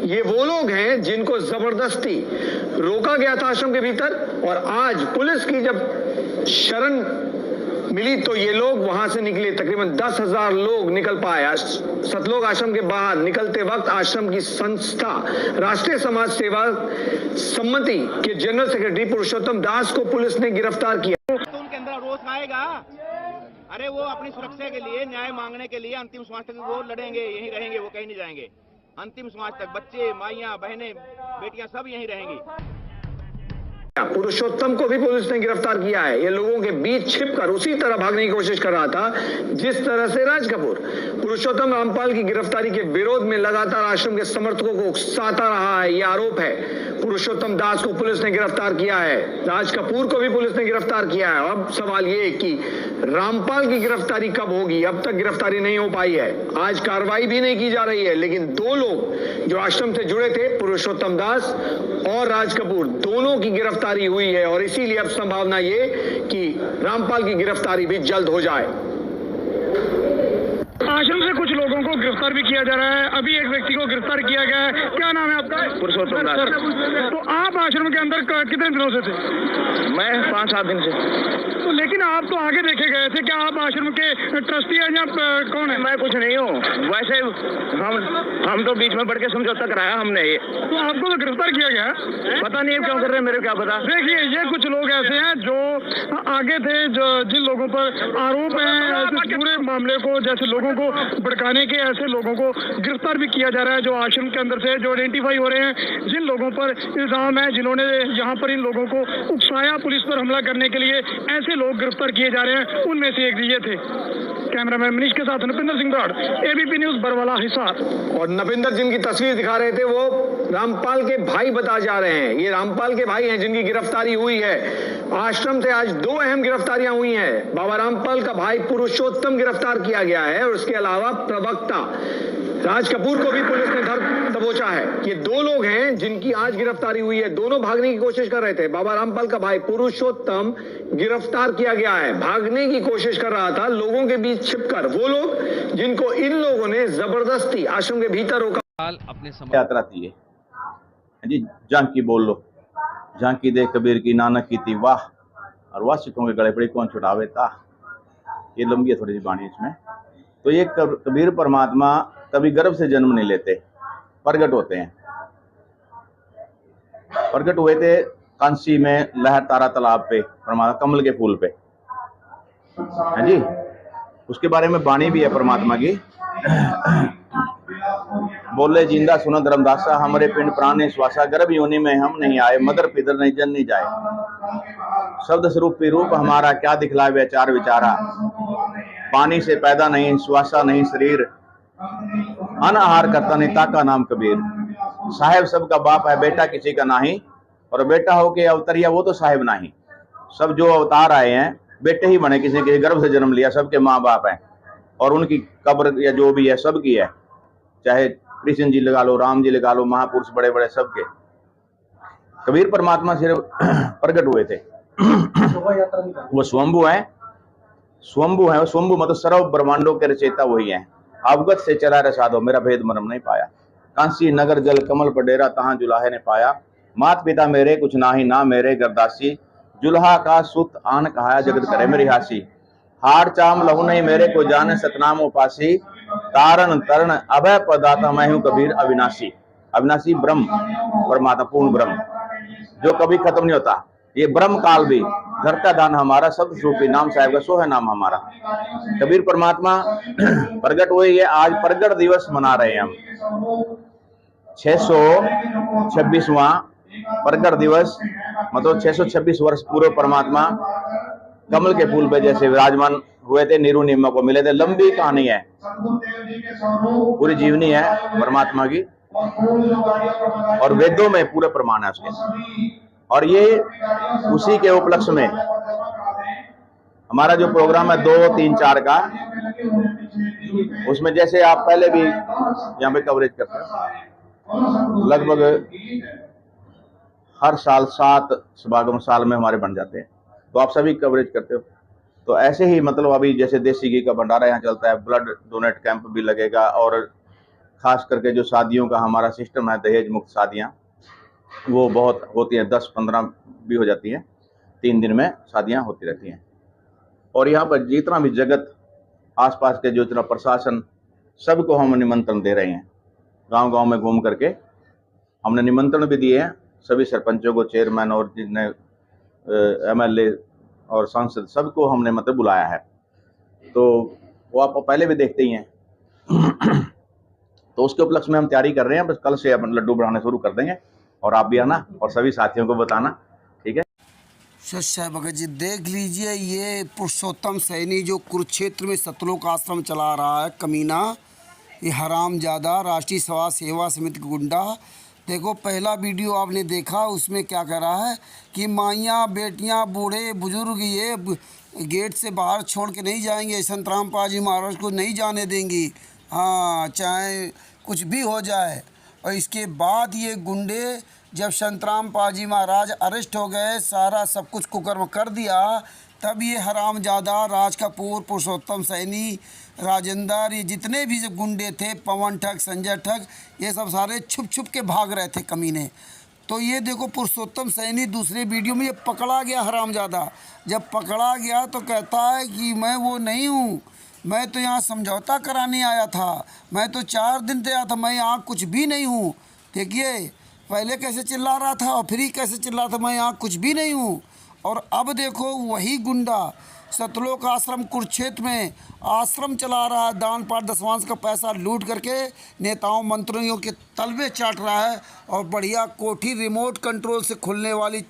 ये वो लोग हैं जिनको जबरदस्ती रोका गया था आश्रम के भीतर, और आज पुलिस की जब शरण मिली तो ये लोग वहां से निकले। तकरीबन 10,000 लोग निकल पाए। सतलोक आश्रम के बाहर निकलते वक्त आश्रम की संस्था राष्ट्रीय समाज सेवा सम्मति के जनरल सेक्रेटरी पुरुषोत्तम दास को पुलिस ने गिरफ्तार किया। तो उनके अंदर रोष आएगा। अरे वो अपनी सुरक्षा के लिए, न्याय मांगने के लिए अंतिम श्वास तक वो लड़ेंगे, यहीं रहेंगे, वो कहीं नहीं जाएंगे। अंतिम श्वास तक बच्चे, माइयां, बहनें, बेटियां सब यहीं रहेंगी। पुरुषोत्तम को भी पुलिस ने गिरफ्तार किया है। ये लोगों के बीच छिपकर उसी तरह भागने की कोशिश कर रहा था जिस तरह से राज कपूर। पुरुषोत्तम रामपाल की गिरफ्तारी के विरोध में लगातार आश्रम के समर्थकों को उकसाता रहा है, यह आरोप है। पुरुषोत्तम दास को पुलिस ने गिरफ्तार किया है, राज कपूर को भी पुलिस ने गिरफ्तार किया है। अब सवाल ये कि रामपाल की गिरफ्तारी कब होगी? अब तक गिरफ्तारी नहीं हो पाई है, आज कार्रवाई भी नहीं की जा रही है। लेकिन दो लोग जो आश्रम से जुड़े थे, पुरुषोत्तम दास और राज कपूर, दोनों की गिरफ्तारी हुई है, और इसीलिए अब संभावना ये कि रामपाल की गिरफ्तारी भी जल्द हो जाए। आश्रम से कुछ लोगों को गिरफ्तार भी किया जा रहा है। अभी एक व्यक्ति को गिरफ्तार किया गया है। क्या नाम है आपका? पुरुषोत्तम दास। तो आप आश्रम के अंदर कितने दिनों से थे? मैं 5-7 दिन से। तो लेकिन आप तो आगे देखे गए थे, क्या आप आश्रम के ट्रस्टी हैं या कौन है? मैं कुछ नहीं हूँ, वैसे हम तो बीच में बढ़ के समझौता कराया हमने। तो आपको तो गिरफ्तार किया गया? पता नहीं क्यों कर रहे हैं, मेरे क्या पता। देखिए, ये कुछ लोग ऐसे हैं जो आगे थे, जो जिन लोगों पर आरोप है इस पूरे मामले को, जैसे लोगों को भड़काने के, ऐसे लोगों को गिरफ्तार भी किया जा रहा है जो आश्रम के अंदर से जो आइडेंटिफाई हो रहे हैं, जिन लोगों पर इल्जाम है, जिन्होंने यहाँ पर इन लोगों को उकसाया पुलिस पर हमला करने के लिए, ऐसे लोग गिरफ्तार किए जा रहे हैं। उनमें से एक ये थे। कैमरामैन मनीष के साथ नपिंदर सिंह ब्राड, एबीपी न्यूज, बरवाला, हिसार। और नपिंदर जिनकी तस्वीर दिखा रहे थे वो रामपाल के भाई बता जा रहे हैं। ये रामपाल के भाई हैं जिनकी गिरफ्तारी हुई है। आश्रम से आज 2 अहम गिरफ्तारियां हुई हैं। बाबा रामपाल का भाई पुरुषोत्तम गिरफ्तार किया गया है, और उसके अलावा प्रवक्ता राज कपूर को भी पुलिस ने धर दबोचा है। ये 2 लोग हैं जिनकी आज गिरफ्तारी हुई है। दोनों भागने की कोशिश कर रहे थे। बाबा रामपाल का भाई पुरुषोत्तम गिरफ्तार किया गया है, भागने की कोशिश कर रहा था लोगों के बीच छिपकर। वो लोग जिनको इन लोगों ने जबरदस्ती आश्रम के भीतर रोका। अपने यात्रा थी ये जी, झांकी बोल लो, झांकी दे कबीर की, नानक की थी वाह, और वाह सिखों के गले पड़ी कौन छुड़ावे ता। ये लंबी है थोड़ी सी बाणी इसमें। तो ये कबीर परमात्मा कभी गर्भ से जन्म नहीं लेते, प्रगट होते हैं। प्रगट हुए थे कांसी में लहर तारा तालाब पे, परमात्मा कमल के फूल पे है जी। उसके बारे में बाणी भी है परमात्मा की। बोले जिंदा सुनो धर्मदासा, हमारे पिंड प्राण श्वासा, गर्भ योनि में हम नहीं आए, मदर पितर नहीं जन नहीं जाए। शब्द स्वरूप रूप हमारा, क्या दिखलाए विचार विचारा। पानी से पैदा नहीं, श्वासा नहीं शरीर, अनाहार करता नहीं, ताका नाम कबीर। साहेब सबका बाप है, बेटा किसी का नहीं, और बेटा हो के अवतरिया वो तो साहेब नहीं। सब जो अवतार आए हैं बेटे ही बने, किसी के गर्भ से जन्म लिया, सबके माँ बाप हैं, और उनकी कब्र या जो भी है सबकी है। चाहे कृष्ण जी लगा लो, राम जी लगा लो, महापुरुष बड़े बड़े सबके। कबीर परमात्मा सिर्फ प्रकट हुए थे। वो स्वयंभू है, स्वयंभू है। स्वयंभू मतलब सर्व ब्रह्मांडों के रचयिता वही है। अवगत से चला रे साधो, मेरा भेद मरम नहीं पाया। कांसी नगर जल कमल पर डेरा, तहां जुलाहे ने पाया। मात पिता मेरे कुछ नाही, ना मेरे गरदासी। जुल्हा का सुत आन कहाया, जगत करे मेरी हासी। हार चाम लहू नहीं मेरे, को जाने सतनाम उपासी। तारण तरण अभय पदाता, मैं हूं कबीर अविनाशी। अविनाशी ब्रह्म, परमात्मा पूर्ण ब्रह्म जो कभी खत्म नहीं होता। ये ब्रह्म काल भी धरता दान हमारा, सब स्वरूपी नाम साहेब का सो है नाम हमारा। कबीर परमात्मा प्रगट हुए, ये आज प्रगट दिवस मना रहे हैं हम। 626वां प्रगट दिवस, मतलब 626 वर्ष पूर्व परमात्मा कमल के फूल पे जैसे विराजमान हुए थे, नीरू नीमा को मिले थे। लंबी कहानी है, पूरी जीवनी है परमात्मा की, और वेदों में पूरे प्रमाण है उसके। और ये उसी के उपलक्ष्य में हमारा जो प्रोग्राम है 2, 3, 4 का, उसमें जैसे आप पहले भी यहाँ पे कवरेज करते हैं, लगभग हर साल 7 समागम साल में हमारे बन जाते हैं, तो आप सभी कवरेज करते हो। तो ऐसे ही मतलब अभी जैसे देसी घी का भंडारा यहाँ चलता है, ब्लड डोनेट कैंप भी लगेगा, और खास करके जो शादियों का हमारा सिस्टम है, दहेज मुक्त शादियाँ, वो बहुत होती हैं, 10-15 भी हो जाती हैं, 3 दिन में शादियाँ होती रहती हैं। और यहाँ पर जितना भी जगत, आसपास के जो इतना प्रशासन, सबको हम निमंत्रण दे रहे हैं। गांव-गांव में घूम करके हमने निमंत्रण भी दिए हैं सभी सरपंचों को, चेयरमैन और जितने एमएलए और सांसद, सबको हमने मतलब बुलाया है। तो वो आप पहले भी देखते ही हैं। तो उसके उपलक्ष्य में हम तैयारी कर रहे हैं। बस कल से अपन लड्डू बढ़ाने शुरू कर देंगे और आप भी आना और सभी साथियों को बताना, ठीक है। सच्चा भगत जी, देख लीजिए ये पुरुषोत्तम सैनी जो कुरुक्षेत्र में सतलोक आश्रम चला रहा है, कमीना, ये हरामजादा राष्ट्रीय समाज सेवा समिति का गुंडा। देखो पहला वीडियो आपने देखा, उसमें क्या कर रहा है कि माइयाँ बेटियाँ बूढ़े बुजुर्ग ये गेट से बाहर छोड़ के नहीं जाएंगे, संतराम पाजी महाराज को नहीं जाने देंगी, हाँ, चाहे कुछ भी हो जाए। और इसके बाद ये गुंडे जब संतराम पाजी महाराज अरेस्ट हो गए, सारा सब कुछ कुकर्म कर दिया, तब ये हरामजादा राज कपूर, पुरुषोत्तम सैनी, राजेंद्र, ये जितने भी जो गुंडे थे, पवन ठग, संजय ठग, ये सब सारे छुप छुप के भाग रहे थे कमीने। तो ये देखो पुरुषोत्तम सैनी दूसरे वीडियो में ये पकड़ा गया हरामजादा। जब पकड़ा गया तो कहता है कि मैं वो नहीं हूँ, मैं तो यहाँ समझौता कराने आया था, मैं तो 4 दिन से आया था, मैं यहाँ कुछ भी नहीं हूँ। देखिए पहले कैसे चिल्ला रहा था और फिर ही कैसे चिल्ला रहा था, मैं यहाँ कुछ भी नहीं हूँ। और अब देखो वही गुंडा सतलोक आश्रम कुरुक्षेत्र में आश्रम चला रहा है, दान पाठ दशवांश का पैसा लूट करके नेताओं मंत्रियों के तलवे चाट रहा है और बढ़िया कोठी, रिमोट कंट्रोल से खुलने वाली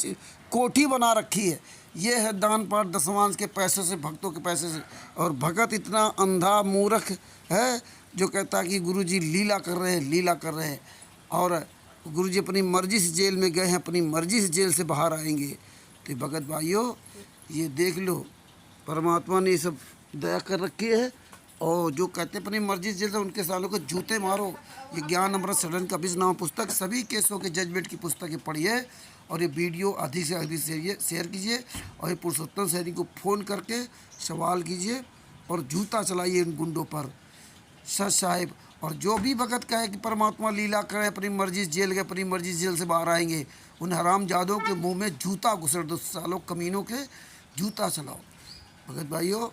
कोठी बना रखी है। ये है दान पाठ दशवांश के पैसे से, भक्तों के पैसे से। और भगत इतना अंधा मूर्ख है जो कहता है कि गुरुजी लीला कर रहे हैं, लीला कर रहे हैं। और गुरुजी अपनी मर्जी से जेल में गए हैं, अपनी मर्जी से जेल से बाहर आएंगे। तो भगत भाइयों ये देख लो, परमात्मा ने ये सब दया कर रखी है। और जो कहते अपनी मर्जी से जेल से, उनके सालों को जूते मारो। ये ज्ञान अमृत सदन का नाम पुस्तक, सभी केसों के जजमेंट की पुस्तक ये पढ़िए। और ये वीडियो अधिक से अधिक शेयर कीजिए और ये पुरुषोत्तम सैनी को फ़ोन करके सवाल कीजिए और जूता चलाइए इन गुंडों पर, सच साहिब। और जो भी भगत कहे कि परमात्मा लीला करे, अपनी मर्जी से जेल गए, अपनी मर्जी से जेल से बाहर आएंगे, उन हरामजादों के मुंह में जूता घुसर दो, सालों कमीनों के जूता चलाओ। भगत भाइयों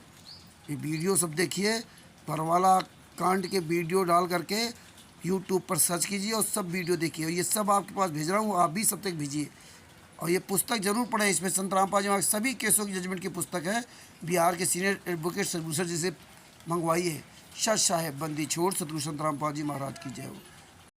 ये वीडियो सब देखिए, परवाला कांड के वीडियो डाल करके यूट्यूब पर सर्च कीजिए और सब वीडियो देखिए। और ये सब आपके पास भेज रहा हूँ, आप भी सब तक भेजिए। और ये पुस्तक जरूर पढ़ें, इसमें संतराम पाजी महाराज सभी केसों की जजमेंट की पुस्तक है, बिहार के सीनियर एडवोकेट सरभूषण जी से मंगवाइए। सच साहेब बंदी छोड़, सतगुरु संतराम पाजी महाराज की जय हो।